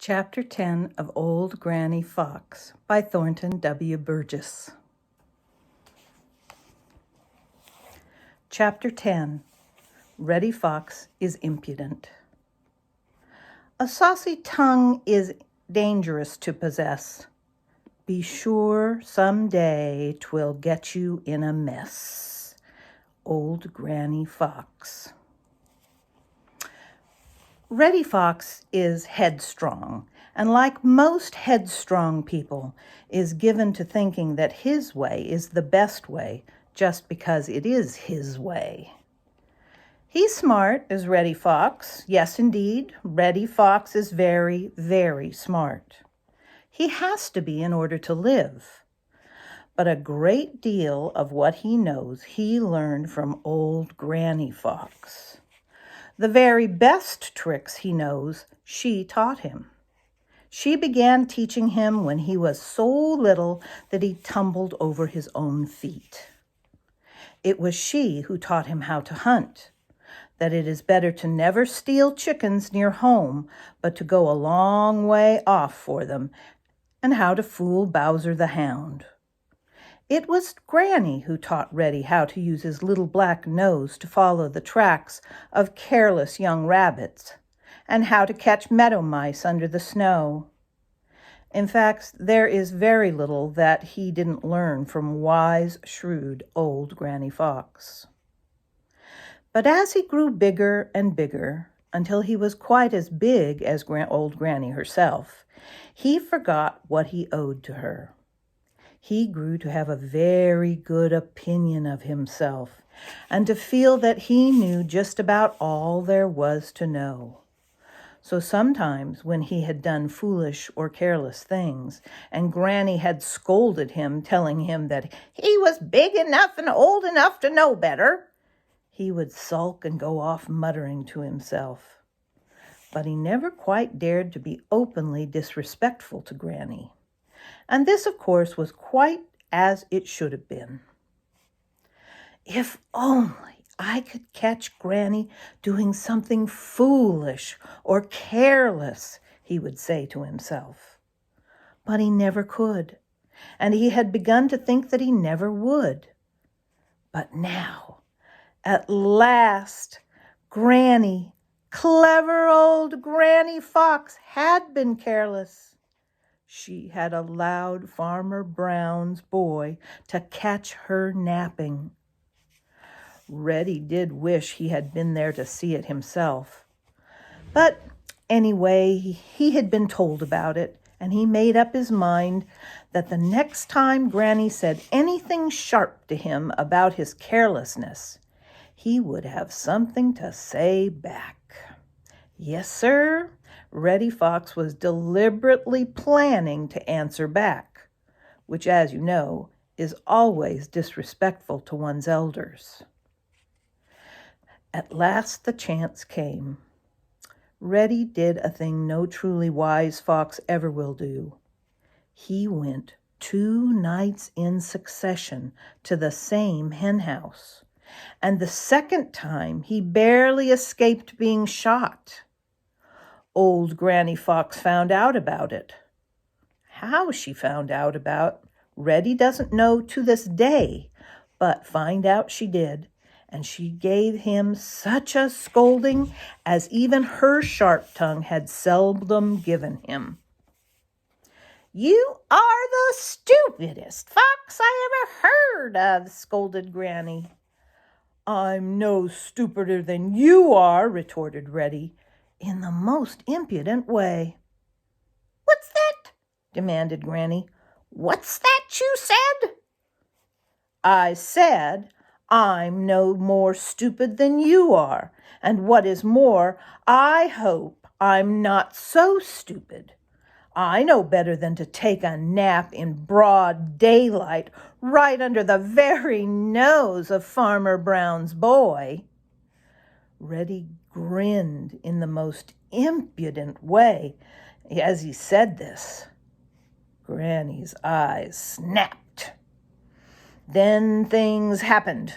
Chapter 10 of Old Granny Fox by Thornton W. Burgess. Chapter 10. Reddy Fox is Impudent. A saucy tongue is dangerous to possess. Be sure someday 'twill get you in a mess. Old Granny Fox. Reddy Fox is headstrong, and like most headstrong people, is given to thinking that his way is the best way just because it is his way. He's smart, is Reddy Fox. Yes, indeed, Reddy Fox is very, very smart. He has to be in order to live. But a great deal of what he knows he learned from old Granny Fox. The very best tricks he knows, she taught him. She began teaching him when he was so little that he tumbled over his own feet. It was she who taught him how to hunt, that it is better to never steal chickens near home, but to go a long way off for them, and how to fool Bowser the Hound. It was Granny who taught Reddy how to use his little black nose to follow the tracks of careless young rabbits, and how to catch meadow mice under the snow. In fact, there is very little that he didn't learn from wise, shrewd old Granny Fox. But as he grew bigger and bigger, until he was quite as big as old Granny herself, he forgot what he owed to her. He grew to have a very good opinion of himself, and to feel that he knew just about all there was to know. So sometimes when he had done foolish or careless things, and Granny had scolded him, telling him that he was big enough and old enough to know better, he would sulk and go off muttering to himself. But he never quite dared to be openly disrespectful to Granny. And this, of course, was quite as it should have been. If only I could catch Granny doing something foolish or careless, he would say to himself. But he never could, and he had begun to think that he never would. But now, at last, Granny, clever old Granny Fox, had been careless. She had allowed Farmer Brown's boy to catch her napping. Reddy did wish he had been there to see it himself. But anyway, he had been told about it, and he made up his mind that the next time Granny said anything sharp to him about his carelessness, he would have something to say back. Yes, sir, Reddy Fox was deliberately planning to answer back, which, as you know, is always disrespectful to one's elders. At last the chance came. Reddy did a thing no truly wise fox ever will do. He went 2 nights in succession to the same hen house, and the second time he barely escaped being shot. Old Granny Fox found out about it. How she found out about, Reddy doesn't know to this day, but find out she did, and she gave him such a scolding as even her sharp tongue had seldom given him. "You are the stupidest fox I ever heard of," scolded Granny. "I'm no stupider than you are," retorted Reddy, in the most impudent way. "What's that?" demanded Granny. "What's that you said?" "I said, I'm no more stupid than you are, and what is more, I hope I'm not so stupid. I know better than to take a nap in broad daylight right under the very nose of Farmer Brown's boy." Reddy grinned in the most impudent way as he said this. Granny's eyes snapped. Then things happened.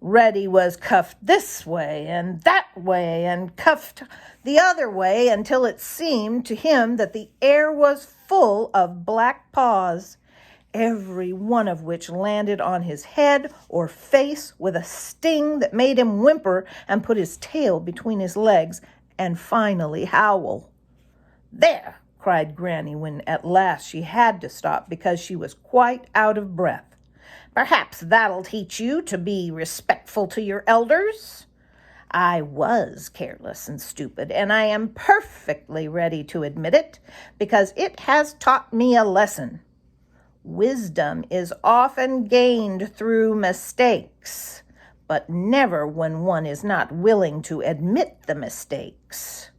Reddy was cuffed this way and that way and cuffed the other way until it seemed to him that the air was full of black paws, every one of which landed on his head or face with a sting that made him whimper and put his tail between his legs and finally howl. "There!" cried Granny when at last she had to stop because she was quite out of breath. "Perhaps that'll teach you to be respectful to your elders. I was careless and stupid, and I am perfectly ready to admit it, because it has taught me a lesson. Wisdom is often gained through mistakes, but never when one is not willing to admit the mistakes.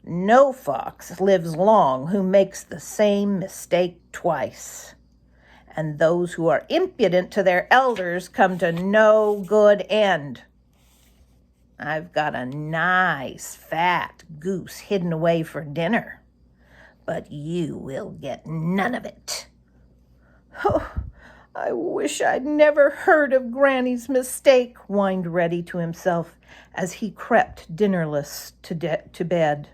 No fox lives long who makes the same mistake twice. And those who are impudent to their elders come to no good end. I've got a nice fat goose hidden away for dinner, but you will get none of it." "Oh, I wish I'd never heard of Granny's mistake," whined Reddy to himself as he crept dinnerless to bed.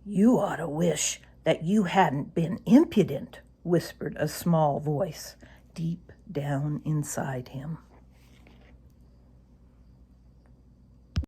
"You ought to wish that you hadn't been impudent," whispered a small voice deep down inside him.